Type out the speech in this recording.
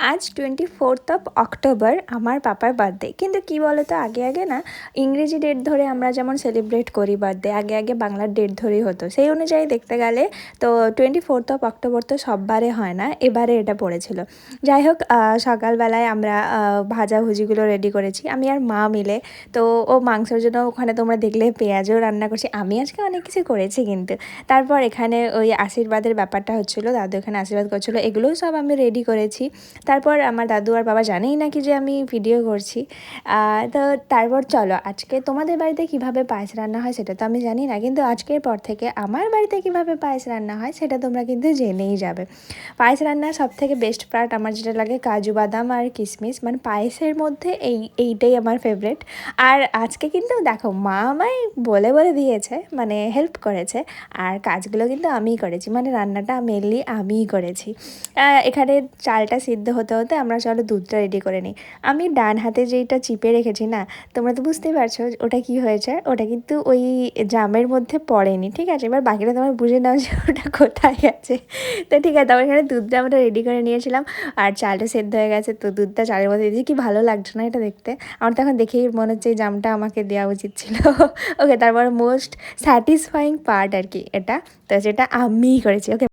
আজ 24th October আমার পাপার বার্থডে। কিন্তু কি বলো তো, আগে আগে না ইংরেজি ডেট ধরে আমরা যেমন সেলিব্রেট করি বার্থডে, আগে আগে বাংলার ডেট ধরেই হতো। সেই অনুযায়ী দেখতে গেলে তো 24th অক্টোবর তো সববারে হয় না, এবারে এটা পড়েছিল। যাই হোক, সকালবেলায় আমরা ভাজাভুজিগুলো রেডি করেছি আমি আর মা মিলে। তো ও মাংসের জন্য ওখানে তোমরা দেখলে পেঁয়াজও রান্না করছি, আমি আজকে অনেক কিছু করেছি কিন্তু। তারপর এখানে ওই আশীর্বাদের ব্যাপারটা হচ্ছিলো, দাদু এখানে আশীর্বাদ করছিলো, এগুলোও সব আমি রেডি করেছি। তারপর আমার দাদু আর বাবা জানেই না কি যে আমি ভিডিও করছি। তো তারপর চলো, আজকে তোমাদের বাড়িতে কিভাবে পায়েস রান্না হয় সেটা তো আমি জানি না, কিন্তু আজকের পর থেকে আমার বাড়িতে কিভাবে পায়েস রান্না হয় সেটা তোমরা কিন্তু জেনেই যাবে। পায়েস রান্নার সবথেকে বেস্ট পার্ট আমার যেটা লাগে, কাজু বাদাম আর কিশমিশ, মানে পায়েসের মধ্যে এইটাই আমার ফেভারিট। আর আজকে কিন্তু দেখো, মা আমায় বলে বলে দিয়েছে, মানে হেল্প করেছে, আর কাজগুলো কিন্তু আমিই করেছি, মানে রান্নাটা মেনলি আমিই করেছি। এখানে চালটা সিদ্ধ হতে হতে আমরা চলো দুধটা রেডি করে নিই। আমি ডান হাতে যেইটা চিপে রেখেছি না, তোমরা তো বুঝতেই পারছো ওটা কি হয়েছে, ওটা কিন্তু ওই জামের মধ্যে পড়েনি, ঠিক আছে? এবার বাকিটা তোমার বুঝে নাও যে ওটা কোথায় গেছে। তো ঠিক আছে, তারপর এখানে দুধটা আমরা রেডি করে নিয়েছিলাম, আর চালটা সেদ্ধ হয়ে গেছে, তো দুধটা চালের মধ্যে দিয়েছি। কি ভালো লাগছে না এটা দেখতে? আমার তো এখন দেখেই মনে হচ্ছে এই জামটা আমাকে দেওয়া উচিত ছিল। ওকে, তারপর মোস্ট স্যাটিসফাইং পার্ট আর কি এটা, তো যেটা আমিই করেছি। ওকে,